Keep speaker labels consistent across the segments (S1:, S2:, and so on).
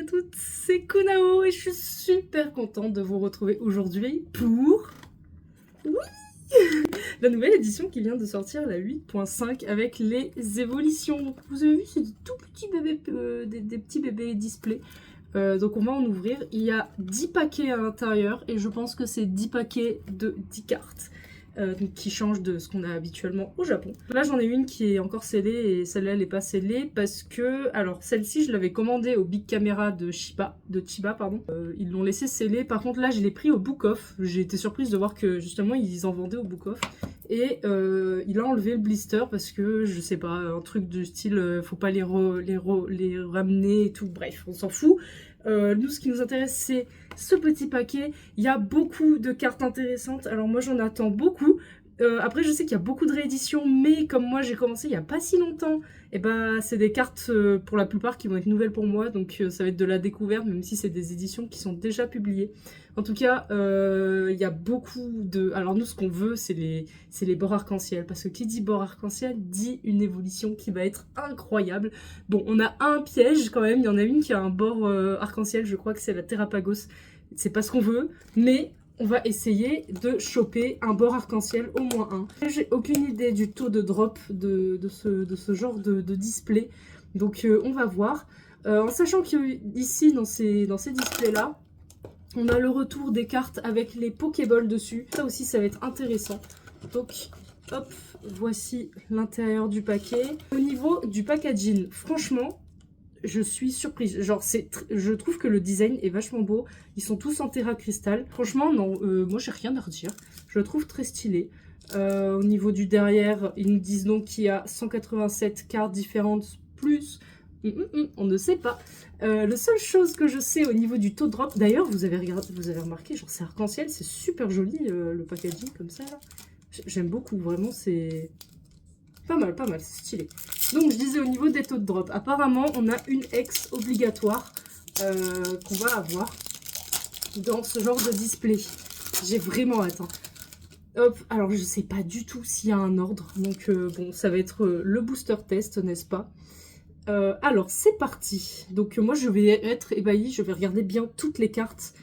S1: à toutes, c'est Kunao et je suis super contente de vous retrouver aujourd'hui pour... Oui la nouvelle édition qui vient de sortir, la 8.5, avec les évolutions. Vous avez vu, c'est des tout petits bébés, des petits bébés display. Donc on va en ouvrir. Il y a 10 paquets à l'intérieur et je pense que c'est 10 paquets de 10 cartes. Donc qui change de ce qu'on a habituellement au Japon. Là j'en ai une qui est encore scellée et celle-là elle n'est pas scellée parce que, alors celle-ci je l'avais commandée au Big Camera de Chiba, pardon. Ils l'ont laissé sceller. Par contre là je l'ai pris au Book Off. J'ai été surprise de voir que justement ils en vendaient au Book Off. Et il a enlevé le blister parce que je sais pas, un truc du style faut pas les ramener et tout, bref on s'en fout. Nous ce qui nous intéresse c'est ce petit paquet. Il y a beaucoup de cartes intéressantes, alors moi j'en attends beaucoup. Après je sais qu'il y a beaucoup de rééditions, mais comme moi j'ai commencé il n'y a pas si longtemps, et ben c'est des cartes pour la plupart qui vont être nouvelles pour moi, donc ça va être de la découverte même si c'est des éditions qui sont déjà publiées. En tout cas il y a beaucoup de... Alors nous ce qu'on veut c'est les bords arc-en-ciel, parce que qui dit bord arc-en-ciel dit une évolution qui va être incroyable. Bon on a un piège quand même, il y en a une qui a un bord arc-en-ciel, je crois que c'est la Terrapagos. C'est pas ce qu'on veut, mais on va essayer de choper un bord arc-en-ciel, au moins un. J'ai aucune idée du taux de drop de ce genre de display, donc on va voir. En sachant qu'ici, dans ces displays-là, on a le retour des cartes avec les Pokéballs dessus. Ça aussi, ça va être intéressant. Donc, hop, voici l'intérieur du paquet. Au niveau du packaging, franchement... je suis surprise, genre je trouve que le design est vachement beau, ils sont tous en terra cristal, franchement non, moi j'ai rien à redire, je le trouve très stylé. Au niveau du derrière, ils nous disent donc qu'il y a 187 cartes différentes, plus, on ne sait pas. La seule chose que je sais au niveau du taux de drop, d'ailleurs vous avez remarqué, genre c'est arc-en-ciel, c'est super joli le packaging comme ça, j'aime beaucoup, vraiment c'est... Pas mal, c'est stylé. Donc je disais au niveau des taux de drop, apparemment on a une ex obligatoire qu'on va avoir dans ce genre de display. J'ai vraiment hâte. Hein. Hop, alors je sais pas du tout s'il y a un ordre, donc bon ça va être le booster test, n'est-ce pas? Alors c'est parti. Donc moi je vais être ébahie, je vais regarder bien toutes les cartes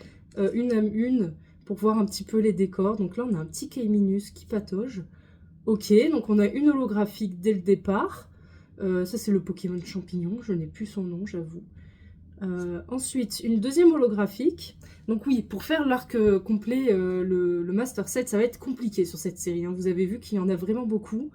S1: une à une pour voir un petit peu les décors. Donc là on a un petit K-Minus qui patauge. Ok, donc on a une holographique dès le départ. Ça, c'est le Pokémon champignon. Je n'ai plus son nom, j'avoue. Ensuite, une deuxième holographique. Donc oui, pour faire l'arc complet, le Master Set, ça va être compliqué sur cette série. Hein. Vous avez vu qu'il y en a vraiment beaucoup.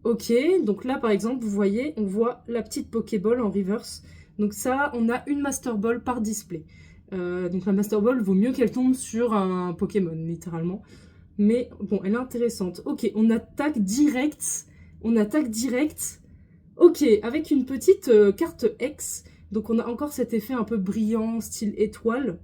S1: Ok, donc là, par exemple, vous voyez, on voit la petite Pokéball en reverse. Donc ça, on a une Master Ball par display. Donc la Master Ball, vaut mieux qu'elle tombe sur un Pokémon, littéralement. Mais bon, elle est intéressante. Ok, on attaque direct. Ok, avec une petite carte X. Donc on a encore cet effet un peu brillant, style étoile,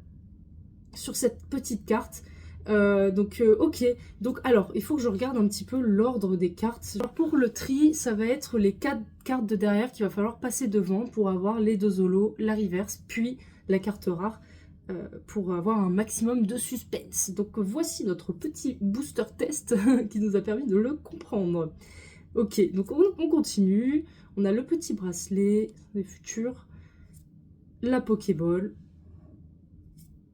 S1: sur cette petite carte. Ok. Donc alors, il faut que je regarde un petit peu l'ordre des cartes. Alors, pour le tri, ça va être les 4 cartes de derrière qu'il va falloir passer devant pour avoir les 2 holos, la reverse, puis la carte rare. Pour avoir un maximum de suspense. Donc voici notre petit booster test qui nous a permis de le comprendre. Ok, donc on continue. On a le petit bracelet, les futurs, la Pokéball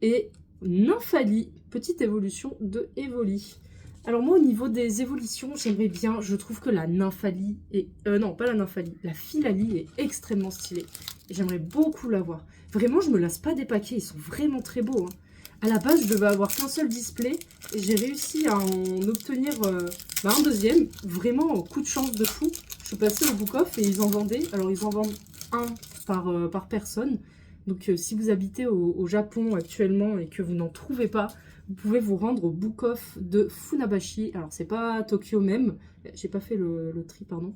S1: et Nymphalie, petite évolution de Evoli. Alors moi au niveau des évolutions, j'aimerais bien, je trouve que la Nymphalie est... non, pas la Nymphalie, la Philalie est extrêmement stylée. Et j'aimerais beaucoup l'avoir. Vraiment, je me lasse pas des paquets, ils sont vraiment très beaux. Hein. À la base, je devais avoir qu'un seul display et j'ai réussi à en obtenir un deuxième. Vraiment, coup de chance de fou. Je suis passée au Book Off et ils en vendaient. Alors, ils en vendent un par personne. Donc, si vous habitez au Japon actuellement et que vous n'en trouvez pas, vous pouvez vous rendre au Book Off de Funabashi. Alors, c'est pas à Tokyo même. J'ai pas fait le tri, pardon.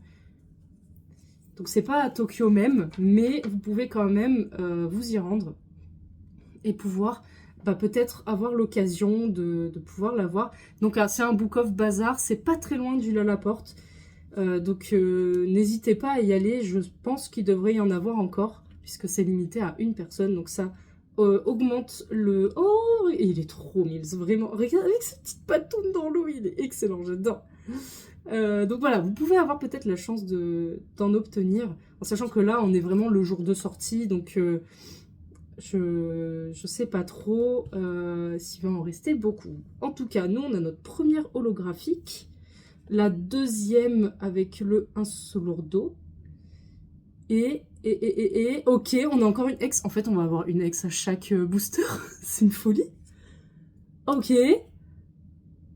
S1: Donc c'est pas à Tokyo même, mais vous pouvez quand même vous y rendre et pouvoir peut-être avoir l'occasion de pouvoir l'avoir. Donc c'est un Book Off Bazar, c'est pas très loin du Lalaporte. Donc n'hésitez pas à y aller, je pense qu'il devrait y en avoir encore, puisque c'est limité à une personne. Donc ça augmente le... Oh, il est trop mille, vraiment. Regarde avec cette petite patoune dans l'eau, il est excellent, j'adore. Donc voilà, vous pouvez avoir peut-être la chance d'en obtenir, en sachant que là, on est vraiment le jour de sortie, donc je sais pas trop s'il va en rester beaucoup. En tout cas, nous, on a notre première holographique, la deuxième avec le Insolurdo, ok, on a encore une ex. En fait, on va avoir une ex à chaque booster. C'est une folie. Ok.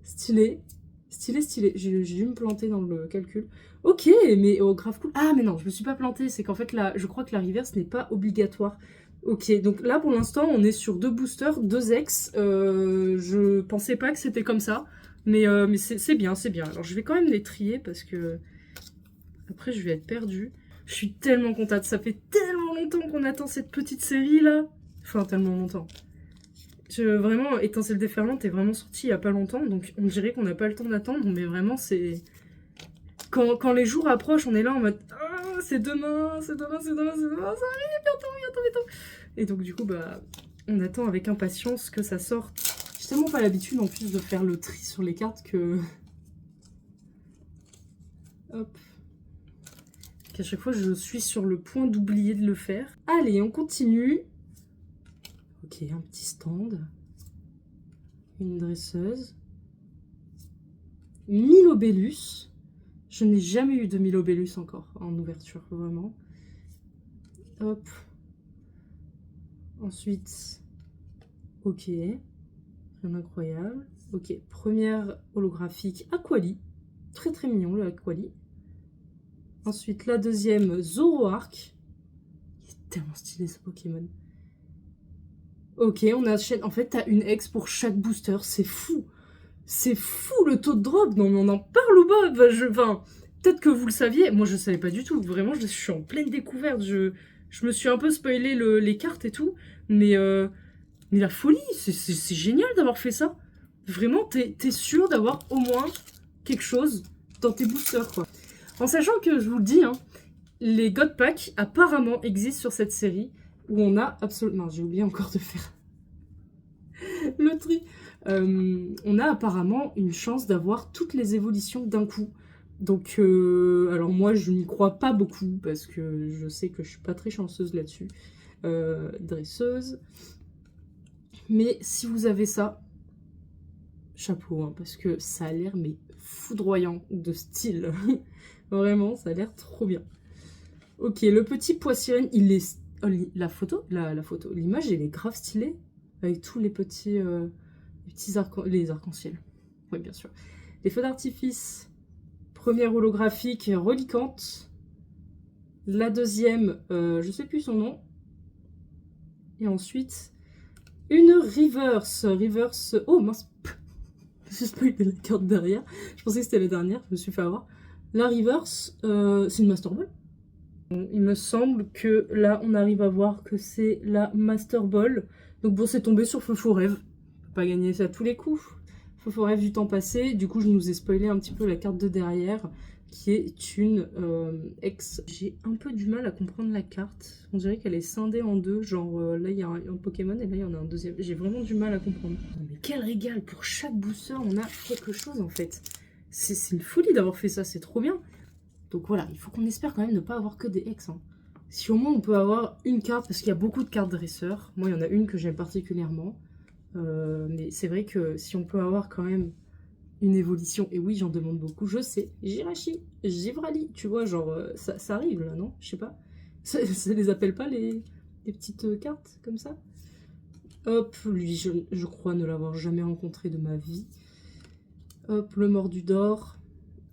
S1: Stylé. Stylé, stylé. J'ai dû me planter dans le calcul. Ok, mais oh, grave cool. Ah, mais non, je me suis pas plantée. C'est qu'en fait, là, je crois que la reverse n'est pas obligatoire. Ok, donc là, pour l'instant, on est sur 2 boosters, 2 ex. Je pensais pas que c'était comme ça. Mais c'est bien, c'est bien. Alors, je vais quand même les trier parce que... Après, je vais être perdue. Je suis tellement contente. Ça fait tellement longtemps qu'on attend cette petite série-là. Enfin, tellement longtemps. Vraiment, Étincelle déferlante est vraiment sortie il y a pas longtemps. Donc, on dirait qu'on n'a pas le temps d'attendre. Mais vraiment, c'est... Quand les jours approchent, on est là en mode... Ah, c'est demain, c'est demain, c'est demain, c'est demain. Ça arrive, bientôt, bientôt, bientôt. Et donc, du coup, bah... On attend avec impatience que ça sorte. J'ai tellement pas l'habitude, en plus, de faire le tri sur les cartes que... Hop. Qu'à chaque fois, je suis sur le point d'oublier de le faire. Allez, on continue. Ok, un petit stand. Une dresseuse. Milobellus. Je n'ai jamais eu de Milobellus encore en ouverture, vraiment. Hop. Ensuite, ok. Rien d'incroyable. Ok, première holographique Aquali. Très très mignon le Aquali. Ensuite, la deuxième, Zoroark. Il est tellement stylé ce Pokémon. Ok, on achète... En fait, t'as une ex pour chaque booster. C'est fou. C'est fou le taux de drop. Non, mais on en parle ou pas? Enfin, peut-être que vous le saviez. Moi, je savais pas du tout. Vraiment, je suis en pleine découverte. Je me suis un peu spoilé les cartes et tout. Mais la folie, c'est génial d'avoir fait ça. Vraiment, t'es sûr d'avoir au moins quelque chose dans tes boosters, quoi. En sachant que, je vous le dis, hein, les God Pack apparemment existent sur cette série où on a absolument... Non, j'ai oublié encore de faire le tri. On a apparemment une chance d'avoir toutes les évolutions d'un coup. Donc, alors moi, je n'y crois pas beaucoup parce que je sais que je suis pas très chanceuse là-dessus. Dresseuse. Mais si vous avez ça, chapeau, hein, parce que ça a l'air mais foudroyant de style. Vraiment, ça a l'air trop bien. Ok, le petit poissirène, il est... Oh, la photo, l'image, elle est grave stylée. Avec tous les petits, les arcs-en-ciel. Oui, bien sûr. Les feux d'artifice. Première holographique, reliquante. La deuxième, je sais plus son nom. Et ensuite, une reverse. Reverse... Oh, mince. J'ai spoilé la carte derrière. Je pensais que c'était la dernière, je me suis fait avoir. La reverse, c'est une Master Ball. Il me semble que là, on arrive à voir que c'est la Master Ball. Donc bon, c'est tombé sur Fofo Rêve. On peut pas gagner ça à tous les coups. Fofo Rêve du temps passé. Du coup, je nous ai spoilé un petit peu la carte de derrière, qui est une ex. J'ai un peu du mal à comprendre la carte. On dirait qu'elle est scindée en deux. Genre, là, il y a un Pokémon et là, il y en a un deuxième. J'ai vraiment du mal à comprendre. Mais quel régal! Pour chaque booster, on a quelque chose, en fait. C'est une folie d'avoir fait ça. C'est trop bien. Donc voilà, il faut qu'on espère quand même ne pas avoir que des ex. Hein. Si au moins on peut avoir une carte, parce qu'il y a beaucoup de cartes dresseurs. Moi, il y en a une que j'aime particulièrement. Mais c'est vrai que si on peut avoir quand même une évolution, et oui, j'en demande beaucoup, je sais. Jirachi, Givrali, tu vois, genre, ça arrive là, non? Je sais pas. Ça les appelle pas les petites cartes comme ça? Hop, lui, je crois ne l'avoir jamais rencontré de ma vie. Hop, le mordu d'or.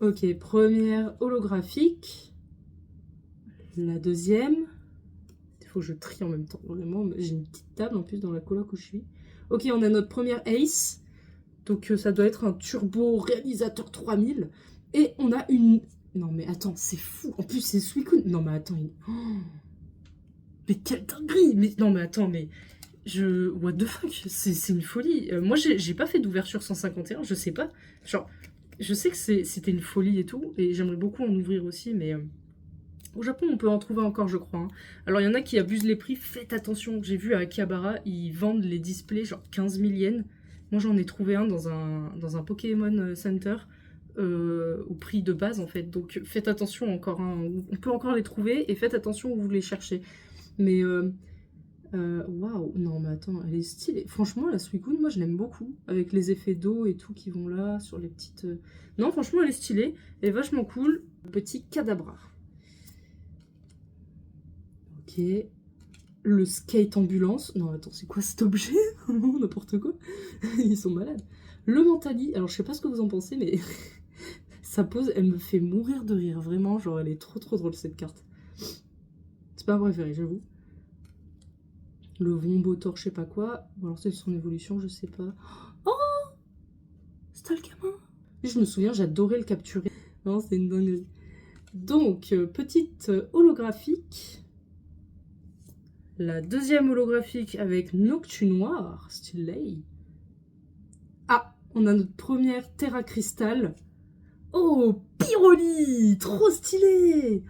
S1: Ok, première holographique. La deuxième. Il faut que je trie en même temps. Vraiment, j'ai une petite table en plus dans la coloc où je suis. Ok, on a notre première ace. Donc ça doit être un turbo réalisateur 3000. Et on a une... Non mais attends, c'est fou. En plus, c'est Suicune. Non mais attends. Oh, mais quelle dinguerie. Mais... Non mais attends, mais... What the fuck. C'est une folie. Moi, j'ai pas fait d'ouverture 151. Je sais pas. Genre... Je sais que c'était une folie et tout, et j'aimerais beaucoup en ouvrir aussi, mais au Japon, on peut en trouver encore, je crois. Hein. Alors, il y en a qui abusent les prix, faites attention. J'ai vu à Akihabara, ils vendent les displays genre 15 000 yens. Moi, j'en ai trouvé un dans un Pokémon Center. au prix de base en fait. Donc faites attention encore, hein. On peut encore les trouver et faites attention où vous les cherchez. Mais waouh, non mais attends, elle est stylée. Franchement la Suicune, moi je l'aime beaucoup. Avec les effets d'eau et tout qui vont là, sur les petites... Non franchement elle est stylée, elle est vachement cool. Petit Kadabra. Ok. Le skate ambulance. Non attends, c'est quoi cet objet? N'importe quoi. Ils sont malades. Le Mentali, alors je sais pas ce que vous en pensez, mais sa pose, elle me fait mourir de rire, vraiment, genre elle est trop drôle cette carte. C'est pas ma préférée, j'avoue. Le Vombotor, je sais pas quoi. Ou alors c'est son évolution, je sais pas. Oh, c'est le gamin. Je me souviens, j'adorais le capturer. Non, c'est une dinguerie. Donc, petite holographique. La deuxième holographique avec Noctu Noir, stylé. Ah, on a notre première Terra Cristal. Oh, Pyroli, trop stylé.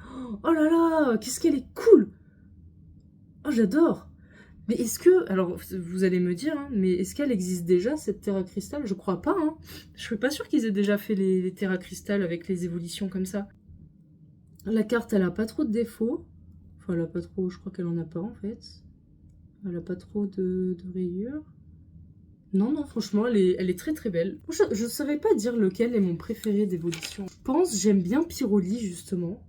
S1: Oh là là, qu'est-ce qu'elle est cool. Oh, j'adore. Mais est-ce que, alors vous allez me dire, hein, mais est-ce qu'elle existe déjà cette Terra Cristal? Je crois pas, hein. Je suis pas sûre qu'ils aient déjà fait les Terra Cristal avec les évolutions comme ça. La carte, elle a pas trop de défauts. Enfin, elle a pas trop, je crois qu'elle en a pas en fait. Elle a pas trop de rayures. Non, non, franchement, elle est très belle. Je saurais pas dire lequel est mon préféré d'évolution. Je pense j'aime bien Pyroli, justement.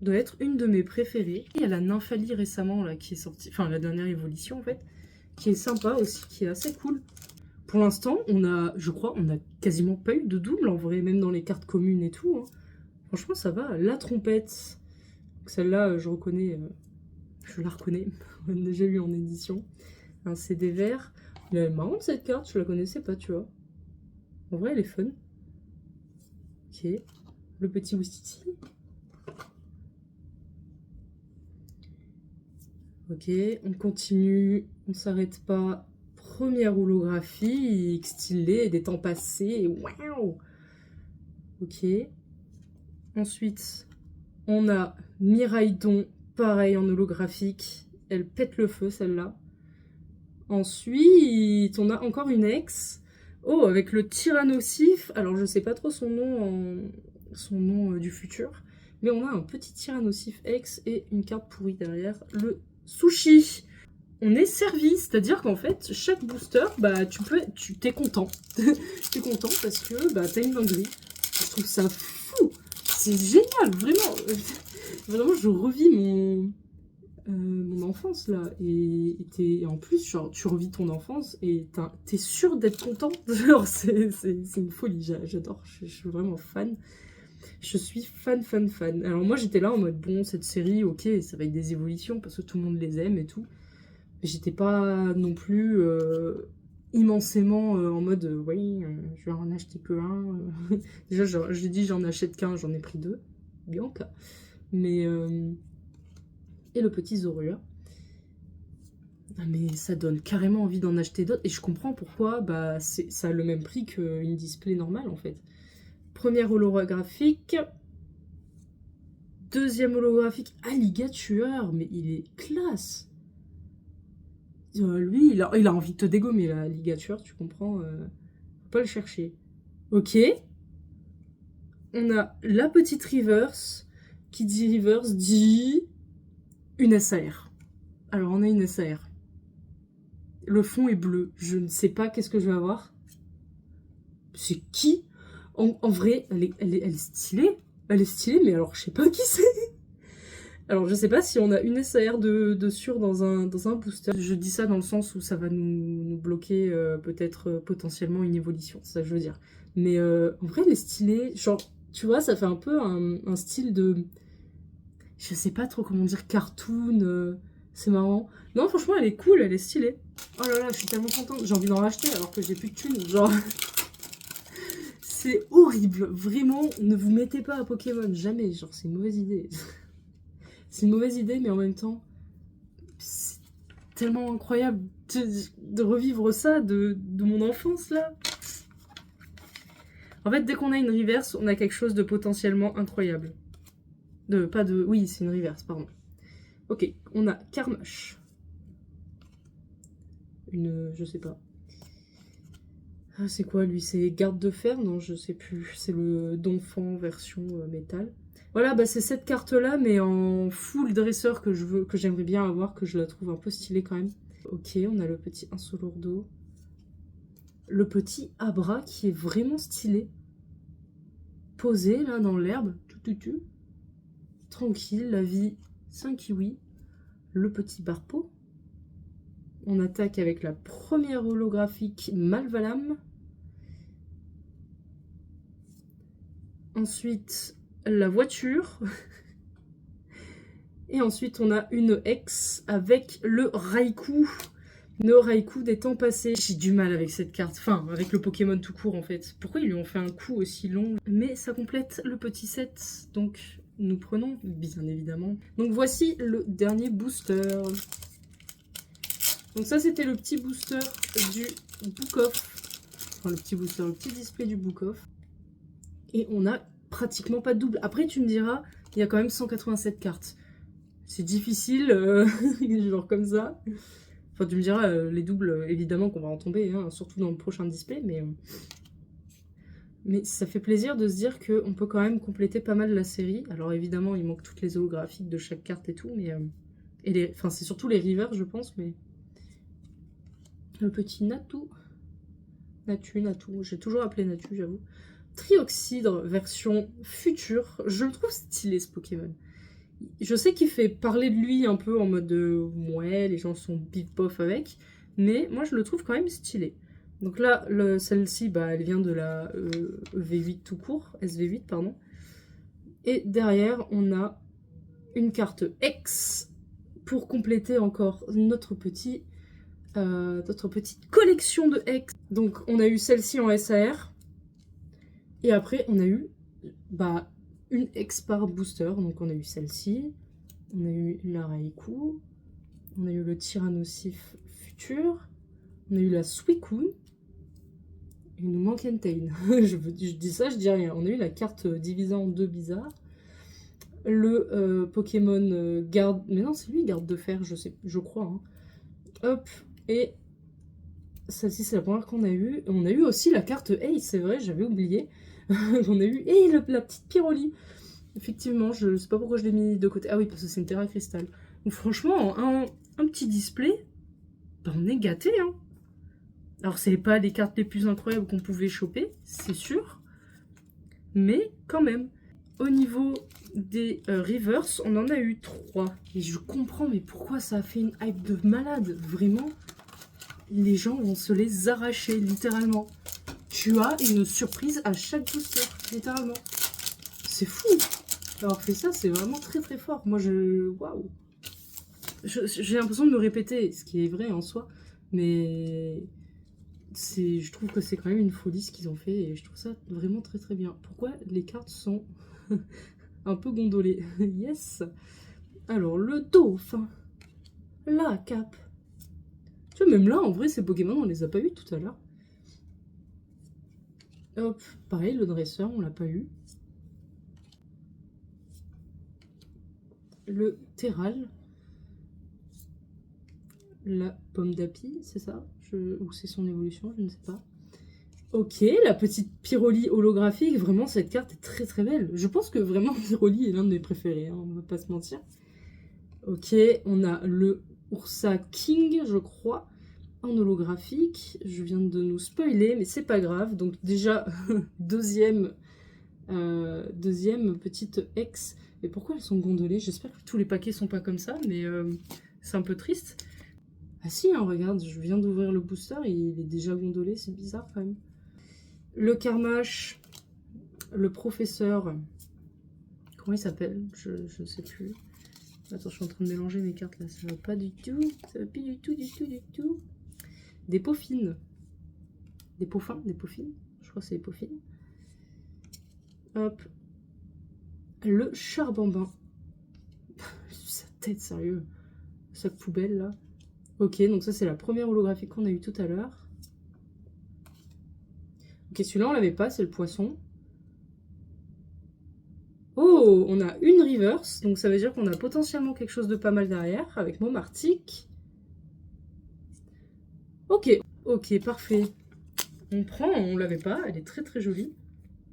S1: Doit être une de mes préférées. Il y a la Nymphalie récemment, là, qui est sortie. Enfin, la dernière évolution, en fait. Qui est sympa aussi, qui est assez cool. Pour l'instant, je crois, on a quasiment pas eu de double, en vrai, même dans les cartes communes et tout. Hein. Franchement, ça va. La trompette. Celle-là, je reconnais... je la reconnais. On l'a déjà eu en édition. Un CD vert. Elle est marrante cette carte, je la connaissais pas, tu vois. En vrai, elle est fun. Ok. Le petit Wistiti. Ok, on continue. On s'arrête pas. Première holographie, stylée, des temps passés. Waouh! Ok. Ensuite, on a Miraidon, pareil en holographique. Elle pète le feu, celle-là. Ensuite, on a encore une ex. Oh, avec le Tyrannosif. Alors, je sais pas trop son nom du futur. Mais on a un petit Tyrannosif ex et une carte pourrie derrière. Le Sushi. On est servi. C'est-à-dire qu'en fait, chaque booster, bah, t'es content. T'es content parce que bah, t'as une dinguerie. Je trouve ça fou. C'est génial, vraiment. Vraiment, je revis mon enfance là et en plus genre tu revis ton enfance et t'es sûr d'être content. Genre c'est une folie, j'adore, je suis vraiment fan, je suis fan. Alors moi j'étais là en mode bon, cette série ok, ça va être des évolutions parce que tout le monde les aime et tout, mais j'étais pas non plus immensément en mode oui je vais en acheter que un. Déjà j'ai dit j'en achète qu'un, j'en ai pris deux, Bianca, mais et le petit Zorua. Ah mais ça donne carrément envie d'en acheter d'autres. Et je comprends pourquoi bah, ça a le même prix qu'une display normale en fait. Première holographique. Deuxième holographique. Alligator. Mais il est classe. Lui, il a envie de te dégommer là, Alligator. Tu comprends faut pas le chercher. Ok. On a la petite reverse. Qui dit reverse dit une SAR. Alors on a une SAR. Le fond est bleu. Je ne sais pas qu'est-ce que je vais avoir. C'est qui? En vrai, elle est stylée. Elle est stylée, mais alors je sais pas qui c'est. Alors je sais pas si on a une SAR de sûr dans un booster. Je dis ça dans le sens où ça va nous bloquer peut-être potentiellement une évolution. C'est ça que je veux dire. Mais en vrai, elle est stylée. Genre, tu vois, ça fait un peu un style de... Je sais pas trop comment dire, cartoon. C'est marrant. Non, franchement, elle est cool, elle est stylée. Oh là là, je suis tellement contente. J'ai envie d'en racheter alors que j'ai plus de thunes. Genre, c'est horrible. Vraiment, ne vous mettez pas à Pokémon. Jamais. Genre, c'est une mauvaise idée. C'est une mauvaise idée, mais en même temps, c'est tellement incroyable de revivre ça de mon enfance, là. En fait, dès qu'on a une reverse, on a quelque chose de potentiellement incroyable. Oui, c'est une reverse, pardon. Ok, on a Carmash. Je sais pas. Ah, c'est quoi lui? C'est garde de fer? Non, je sais plus. C'est le Donphan version métal. Voilà, bah c'est cette carte-là, mais en full dresseur que je veux, que j'aimerais bien avoir, que je la trouve un peu stylée quand même. Ok, on a le petit Insolordo. Le petit Abra qui est vraiment stylé. Posé là dans l'herbe. Tout. Tranquille, la vie, 5 kiwis. Le petit Barpo. On attaque avec la première holographique Malvalam. Ensuite, la voiture. Et ensuite, on a une ex avec le Raikou. Le Raikou des temps passés. J'ai du mal avec cette carte. Enfin, avec le Pokémon tout court, en fait. Pourquoi ils lui ont fait un coup aussi long? Mais ça complète le petit set. Donc, nous prenons, bien évidemment. Donc, voici le dernier booster. Donc ça, c'était le petit booster du Book Off. Enfin, le petit display du Book Off. Et on a pratiquement pas de double. Après, tu me diras, il y a quand même 187 cartes. C'est difficile, genre comme ça. Enfin, tu me diras, les doubles, évidemment qu'on va en tomber, hein, surtout dans le prochain display, mais ça fait plaisir de se dire qu'on peut quand même compléter pas mal la série. Alors évidemment, il manque toutes les holographiques de chaque carte et tout, mais... enfin, c'est surtout les rivers, je pense, mais... Le petit Natu. Natu, j'ai toujours appelé Natu, j'avoue. Trioxydre version future. Je le trouve stylé, ce Pokémon. Je sais qu'il fait parler de lui un peu en mode ouais, les gens sont bip pof avec, mais moi je le trouve quand même stylé. Donc là, celle-ci, bah, elle vient de la V8 tout court, SV8 pardon. Et derrière, on a une carte X pour compléter encore notre petite collection de X. Donc on a eu celle-ci en SAR, et après on a eu bah, une X par booster. Donc on a eu celle-ci, on a eu la Raikou, on a eu le Tyrannosif futur, on a eu la Suicune, et il nous manque Entei. je dis ça, je dis rien. On a eu la carte divisée en deux bizarre. Le Pokémon garde... Mais non, c'est lui, garde de fer, je crois. Hein. Hop, et celle-ci, c'est la première qu'on a eue. On a eu aussi la carte Ace, c'est vrai, j'avais oublié. On a eu... Et la petite Pyroli. Effectivement, je ne sais pas pourquoi je l'ai mis de côté. Ah oui, parce que c'est une Terra Cristal. Donc franchement, un petit display, ben on est gâté. Hein. Alors, c'est pas les cartes les plus incroyables qu'on pouvait choper, c'est sûr. Mais quand même, au niveau des Rivers, on en a eu 3. Et je comprends, mais pourquoi ça a fait une hype de malade? Vraiment, les gens vont se les arracher, littéralement. Tu as une surprise à chaque booster, littéralement. C'est fou. Avoir fait ça, c'est vraiment très très fort. Moi, waouh. J'ai l'impression de me répéter, ce qui est vrai en soi, mais je trouve que c'est quand même une folie ce qu'ils ont fait et je trouve ça vraiment très très bien. Pourquoi les cartes sont un peu gondolées? Yes. Alors, le dauphin, la cape. Tu vois, même là, en vrai, ces Pokémon, on les a pas eu tout à l'heure. Hop, pareil, le dresseur, on l'a pas eu. Le Terral. La pomme d'api, c'est ça? Ou c'est son évolution, je ne sais pas. Ok, la petite Pyroli holographique, vraiment cette carte est très très belle. Je pense que vraiment Pyroli est l'un de mes préférés, hein, on va pas se mentir. Ok, on a le Ursa King, je crois, en holographique. Je viens de nous spoiler, mais c'est pas grave. Donc déjà, deuxième petite ex. Et pourquoi elles sont gondolées? J'espère que tous les paquets sont pas comme ça, mais c'est un peu triste. Ah si, hein, regarde, je viens d'ouvrir le booster et il est déjà gondolé, c'est bizarre quand même. Le Carmache, le professeur, comment il s'appelle? Je ne sais plus. Attends, je suis en train de mélanger mes cartes là, ça va pas du tout, ça va plus du tout. Des Pauphines. Des Pauphins, des Pauphines, je crois que c'est des Pauphines. Hop. Le Charbambin. Sa tête, sérieux. Sac poubelle là. Ok, donc ça c'est la première holographique qu'on a eue tout à l'heure. Ok, celui-là on l'avait pas, c'est le poisson. Oh, on a une reverse, donc ça veut dire qu'on a potentiellement quelque chose de pas mal derrière, avec Momartic. Ok, parfait. On prend, on l'avait pas, elle est très très jolie.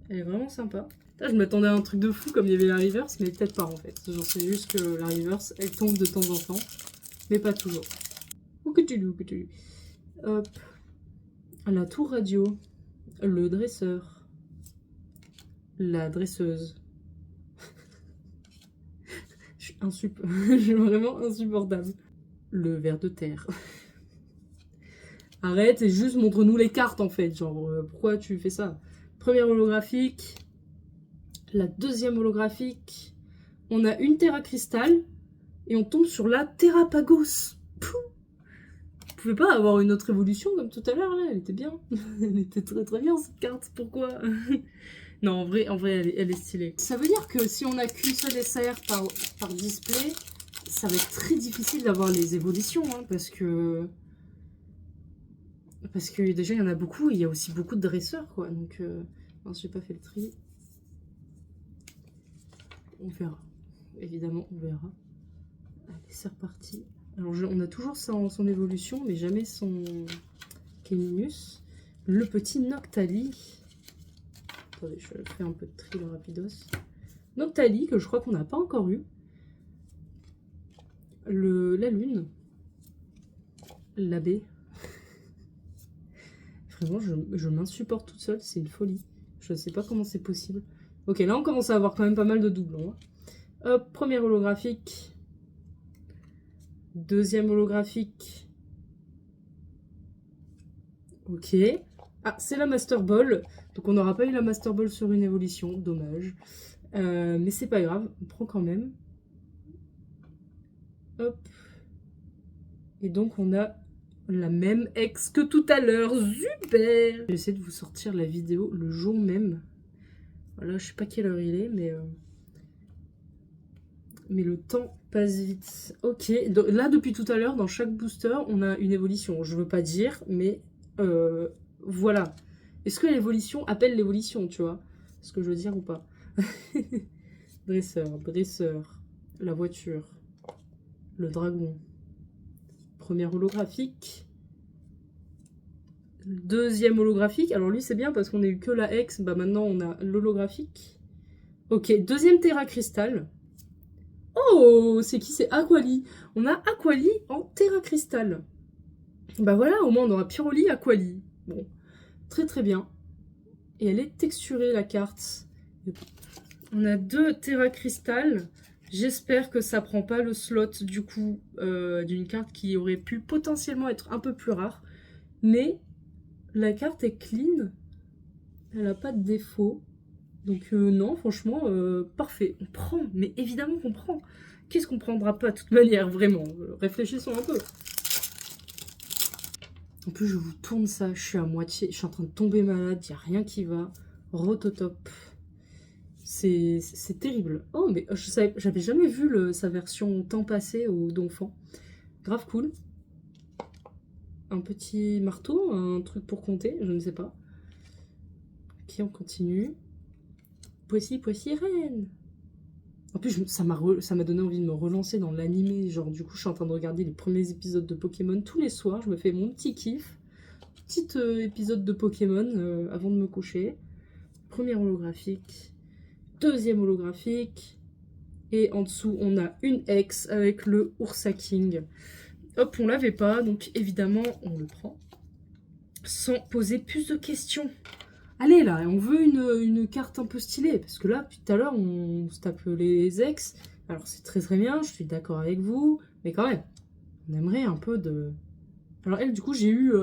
S1: Elle est vraiment sympa. Là, je m'attendais à un truc de fou comme il y avait la reverse, mais peut-être pas en fait. Genre c'est juste que la reverse, elle tombe de temps en temps, mais pas toujours. Ou que tu lis. Hop. La tour radio. Le dresseur. La dresseuse. Je suis vraiment insupportable. Le ver de terre. Arrête et juste montre-nous les cartes en fait. Genre, pourquoi tu fais ça? Première holographique. La deuxième holographique. On a une Terra Cristal. Et on tombe sur la Terrapagos. Pouh. Vous pouvez pas avoir une autre évolution comme tout à l'heure là? Elle était bien. Elle était très très bien cette carte. Pourquoi? Non, en vrai elle est stylée. Ça veut dire que si on a qu'une seule SAR par display, ça va être très difficile d'avoir les évolutions. Hein, parce que déjà il y en a beaucoup. Et il y a aussi beaucoup de dresseurs quoi. Donc, non, j'ai pas fait le tri. On verra. Évidemment, on verra. Allez, c'est reparti. Alors, on a toujours son évolution, mais jamais son Keminus. Le petit Noctali. Attendez, je fais un peu de tri le rapidos. Noctali, que je crois qu'on n'a pas encore eu. La lune. L'abbé. Vraiment, je m'insupporte toute seule, c'est une folie. Je ne sais pas comment c'est possible. Ok, là on commence à avoir quand même pas mal de doublons. Hein. Hop, première holographique. Deuxième holographique. Ok. Ah, c'est la Master Ball. Donc on n'aura pas eu la Master Ball sur une évolution. Dommage. Mais c'est pas grave. On prend quand même. Hop. Et donc on a la même ex que tout à l'heure. Super. J'essaie de vous sortir la vidéo le jour même. Voilà, je sais pas quelle heure il est, mais le temps passe vite. Ok, donc, là depuis tout à l'heure, dans chaque booster, on a une évolution. Je veux pas dire, mais voilà. Est-ce que l'évolution appelle l'évolution, tu vois? Ce que je veux dire ou pas? Dresseur, la voiture, le dragon. Première holographique. Deuxième holographique. Alors lui, c'est bien parce qu'on a eu que la X. Bah maintenant, on a l'holographique. Ok, deuxième Terra Cristal. Oh, c'est qui? C'est Aquali. On a Aquali en Terra Cristal. Bah voilà, au moins on aura Pyroli, Aquali. Bon, très très bien. Et elle est texturée la carte. On a deux Terra Cristal. J'espère que ça prend pas le slot du coup d'une carte qui aurait pu potentiellement être un peu plus rare. Mais la carte est clean. Elle n'a pas de défaut. Donc non, franchement, parfait. On prend, mais évidemment qu'on prend. Qu'est-ce qu'on prendra pas de toute manière, vraiment? Réfléchissons un peu. En plus, je vous tourne ça, je suis à moitié, je suis en train de tomber malade, il n'y a rien qui va. Rototop. C'est terrible. Oh, mais j'avais jamais vu sa version temps passé au Donphan. Grave cool. Un petit marteau, un truc pour compter, je ne sais pas. Ok, on continue. Poissy, reine. En plus, ça m'a donné envie de me relancer dans l'animé. Genre, du coup, je suis en train de regarder les premiers épisodes de Pokémon tous les soirs. Je me fais mon petit kiff. Petit épisode de Pokémon avant de me coucher. Première holographique. Deuxième holographique. Et en dessous, on a une ex avec le Ursa King. Hop, on l'avait pas. Donc, évidemment, on le prend. Sans poser plus de questions. Allez là, on veut une carte un peu stylée, parce que là, depuis tout à l'heure, on se tape les ex. Alors c'est très très bien, je suis d'accord avec vous, mais quand même, on aimerait un peu de... Alors elle, du coup, j'ai eu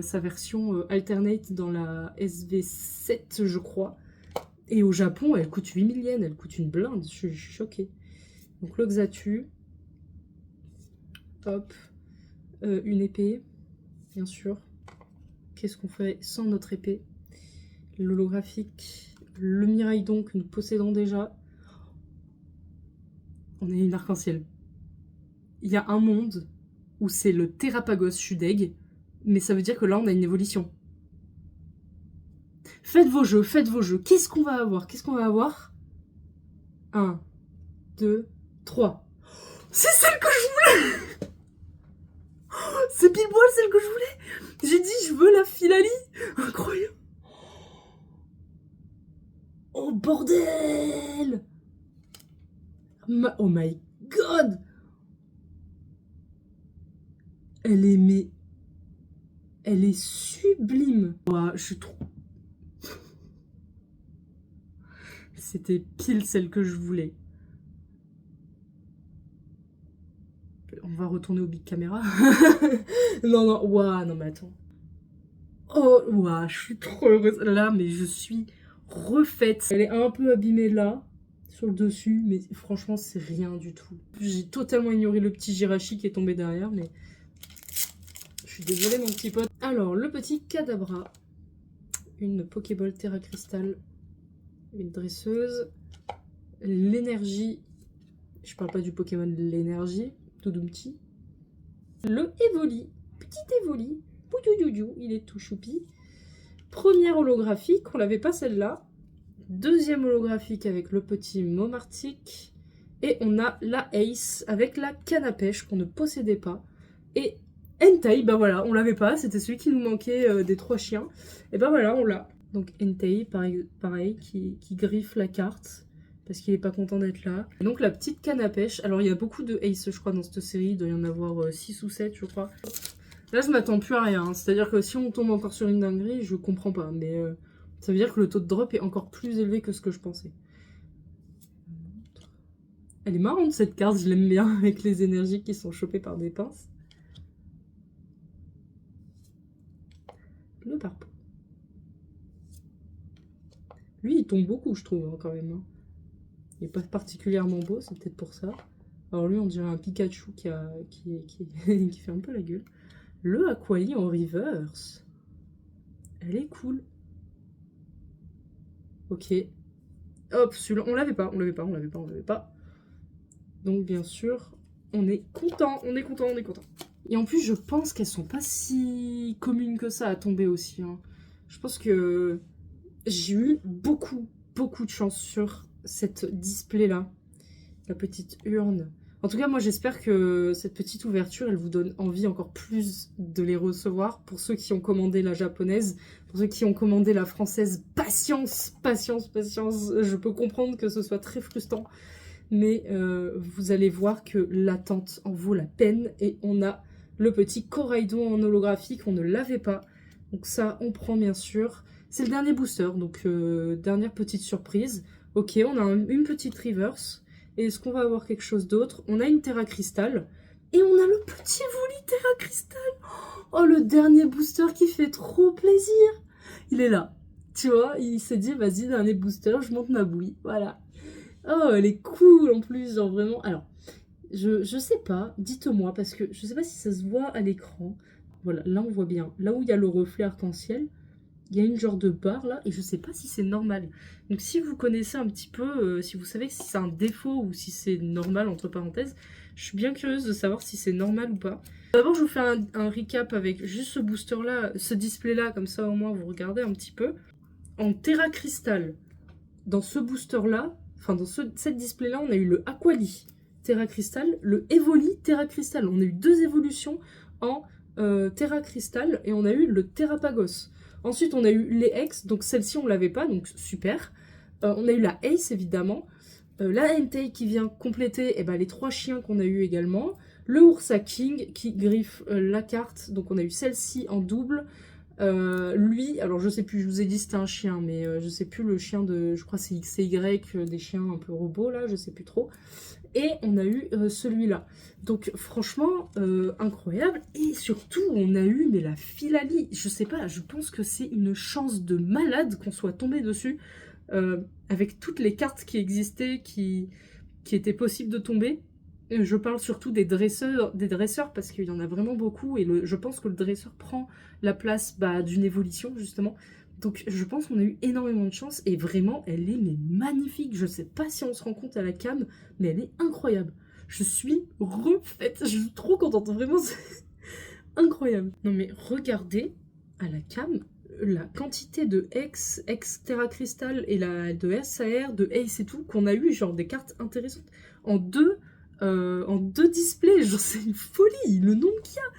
S1: sa version alternate dans la SV7, je crois. Et au Japon, elle coûte 8000 yens, elle coûte une blinde, je suis choquée. Donc l'Oxatu, hop, une épée, bien sûr. Qu'est-ce qu'on fait sans notre épée? L'holographique, le Miraidon que nous possédons déjà. On a une arc-en-ciel. Il y a un monde où c'est le Terrapagos, je suis deg, mais ça veut dire que là on a une évolution. Faites vos jeux, faites vos jeux. Qu'est-ce qu'on va avoir? 1, 2, 3. C'est celle que je voulais! C'est pile poil celle que je voulais! J'ai dit je veux la Filali! Incroyable! bordel! Oh my god! Elle est sublime. Ouah, je suis trop... C'était pile celle que je voulais. On va retourner au big caméra. Non, non, ouah, non mais attends. Oh, ouah, je suis trop heureuse. Là, mais je suis refaite. Elle est un peu abîmée là, sur le dessus, mais franchement, c'est rien du tout. J'ai totalement ignoré le petit Jirachi qui est tombé derrière, mais... Je suis désolée, mon petit pote. Alors, le petit Kadabra. Une Pokéball Terra Crystal. Une dresseuse. L'énergie. Je parle pas du Pokémon de l'énergie. Toudoumti. Le Evoli. Petit Evoli. Poudoudoudou. Il est tout choupi. Première holographique. On l'avait pas celle-là. Deuxième holographique avec le petit Momartic. Et on a la Ace avec la canne à pêche qu'on ne possédait pas. Et Entei, bah voilà, on l'avait pas, c'était celui qui nous manquait des 3 chiens. Et bah voilà, on l'a. Donc Entei, pareil qui griffe la carte, parce qu'il est pas content d'être là. Et donc la petite canne à pêche, alors il y a beaucoup de Ace, je crois, dans cette série, il doit y en avoir 6 ou 7, je crois. Là, je m'attends plus à rien, hein. C'est-à-dire que si on tombe encore sur une dinguerie, je comprends pas, mais ça veut dire que le taux de drop est encore plus élevé que ce que je pensais. Elle est marrante cette carte, je l'aime bien, avec les énergies qui sont chopées par des pinces. Le Parpo. Lui, il tombe beaucoup, je trouve, hein, quand même. Hein. Il n'est pas particulièrement beau, c'est peut-être pour ça. Alors lui, on dirait un Pikachu qui fait un peu la gueule. Le Aquali en reverse. Elle est cool. Ok. Hop, celui-là, on l'avait pas. Donc, bien sûr, on est content. Et en plus, je pense qu'elles sont pas si communes que ça à tomber aussi. Hein. Je pense que j'ai eu beaucoup de chance sur cette display-là. La petite urne. En tout cas, moi, j'espère que cette petite ouverture, elle vous donne envie encore plus de les recevoir. Pour ceux qui ont commandé la japonaise, pour ceux qui ont commandé la française, patience. Je peux comprendre que ce soit très frustrant. Mais vous allez voir que l'attente en vaut la peine. Et on a le petit Koraidon en holographique, on ne l'avait pas. Donc ça, on prend bien sûr. C'est le dernier booster, donc dernière petite surprise. Ok, on a une petite reverse. Et est-ce qu'on va avoir quelque chose d'autre? On a une Terra Crystal. Et on a le petit Evoli Terra Crystal. Oh, le dernier booster qui fait trop plaisir. Il est là. Tu vois, il s'est dit, vas-y, dernier booster, je monte ma bouille. Voilà. Oh, elle est cool en plus, genre vraiment. Alors, je sais pas, dites-moi, parce que je sais pas si ça se voit à l'écran. Voilà, là on voit bien. Là où il y a le reflet arc-en-ciel, il y a une genre de barre là, et je sais pas si c'est normal. Donc si vous connaissez un petit peu, si vous savez si c'est un défaut ou si c'est normal, entre parenthèses, je suis bien curieuse de savoir si c'est normal ou pas. D'abord je vous fais un recap avec juste ce booster là, ce display là, comme ça au moins vous regardez un petit peu. En Terra Crystal, dans ce booster là, enfin dans cette display là, on a eu le Aquali Terra Crystal, le Evoli Terra Crystal. On a eu 2 évolutions en Terra Crystal et on a eu le Terrapagos. Ensuite, on a eu les X, donc celle-ci, on l'avait pas, donc super. On a eu la Ace, évidemment. La Entei qui vient compléter les 3 chiens qu'on a eu également. Le Ursa King qui griffe la carte, donc on a eu celle-ci en double. Lui, alors je sais plus, je vous ai dit c'était un chien, mais je sais plus le chien de, je crois c'est XY, des chiens un peu robots là, je sais plus trop. Et on a eu celui-là. Donc franchement, incroyable. Et surtout, on a eu la Philalie. Je sais pas, je pense que c'est une chance de malade qu'on soit tombé dessus. Avec toutes les cartes qui existaient, qui étaient possibles de tomber. Je parle surtout des dresseurs parce qu'il y en a vraiment beaucoup. Et je pense que le dresseur prend la place d'une évolution, justement. Donc je pense qu'on a eu énormément de chance et vraiment elle est magnifique. Je sais pas si on se rend compte à la cam, mais elle est incroyable. Je suis refaite, je suis trop contente, vraiment c'est incroyable. Non mais regardez à la cam la quantité de X Terra Crystal et de SAR, de Ace et tout qu'on a eu, genre des cartes intéressantes en deux displays, genre c'est une folie le nombre qu'il y a.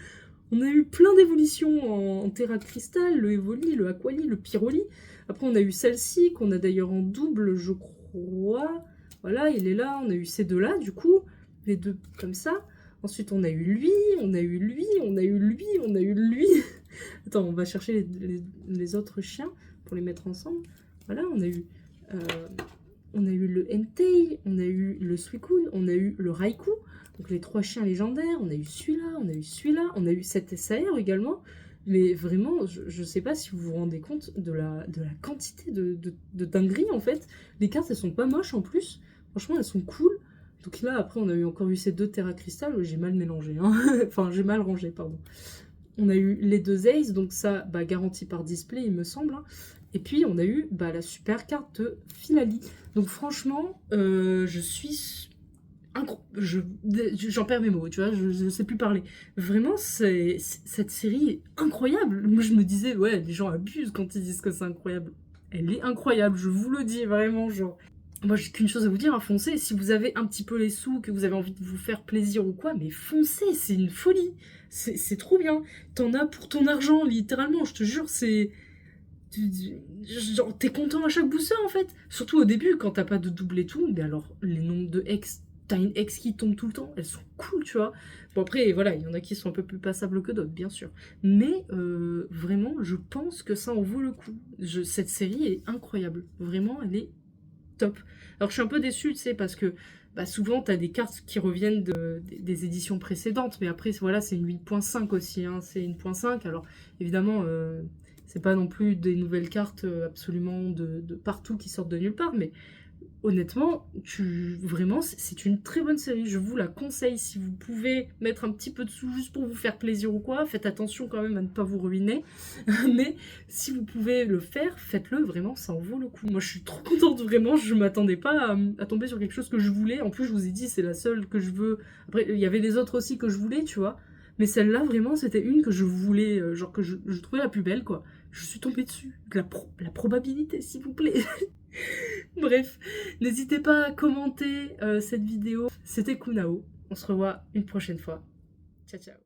S1: On a eu plein d'évolutions en Terra Cristal, le Evoli, le Aquali, le Pyroli. Après, on a eu celle-ci, qu'on a d'ailleurs en double, je crois. Voilà, il est là. On a eu ces deux-là, du coup. Les deux comme ça. Ensuite, on a eu lui, on a eu lui, on a eu lui, on a eu lui. Attends, on va chercher les autres chiens pour les mettre ensemble. Voilà, euh, on a eu le Entei, on a eu le Suicune, on a eu le Raikou. Donc les 3 chiens légendaires, on a eu celui-là, on a eu celui-là, on a eu cet SAR également. Mais vraiment, je sais pas si vous vous rendez compte de la quantité de dingueries en fait. Les cartes, elles sont pas moches en plus. Franchement, elles sont cool. Donc là, après, on a encore eu ces 2 Terra Crystal. J'ai mal mélangé, hein. Enfin, j'ai mal rangé, pardon. On a eu les 2 Aces, donc ça, bah, garanti par display, il me semble. Hein. Et puis, on a eu bah, la super carte de Filali. Donc franchement, je suis... J'en perds mes mots, tu vois, je sais plus parler. Vraiment, cette série est incroyable. Moi, je me disais, ouais, les gens abusent quand ils disent que c'est incroyable. Elle est incroyable, je vous le dis, vraiment, genre... Moi, j'ai qu'une chose à vous dire, hein, foncez. Si vous avez un petit peu les sous, que vous avez envie de vous faire plaisir ou quoi, mais foncez, c'est une folie. C'est trop bien. T'en as pour ton argent, littéralement, je te jure, c'est... Genre, t'es content à chaque booster, en fait. Surtout au début, quand t'as pas de double et tout, mais alors, les nombres de ex... T'as une ex qui tombe tout le temps, elles sont cool, tu vois. Bon, après, voilà, il y en a qui sont un peu plus passables que d'autres, bien sûr. Mais, vraiment, je pense que ça en vaut le coup. Cette série est incroyable. Vraiment, elle est top. Alors je suis un peu déçue, tu sais, parce que bah, souvent tu as des cartes qui reviennent des éditions précédentes, mais après voilà, c'est une 8.5 aussi, hein, c'est une 8.5. Alors évidemment, c'est pas non plus des nouvelles cartes absolument de partout qui sortent de nulle part, mais honnêtement, vraiment, c'est une très bonne série. Je vous la conseille si vous pouvez mettre un petit peu de sous juste pour vous faire plaisir ou quoi. Faites attention quand même à ne pas vous ruiner. Mais si vous pouvez le faire, faites-le. Vraiment, ça en vaut le coup. Moi, je suis trop contente. Vraiment, je m'attendais pas à tomber sur quelque chose que je voulais. En plus, je vous ai dit, c'est la seule que je veux. Après, il y avait les autres aussi que je voulais, tu vois. Mais celle-là, vraiment, c'était une que je voulais, genre que je trouvais la plus belle, quoi. Je suis tombée dessus. La probabilité, s'il vous plaît. Bref, n'hésitez pas à commenter cette vidéo. C'était Kunao. On se revoit une prochaine fois. Ciao, ciao.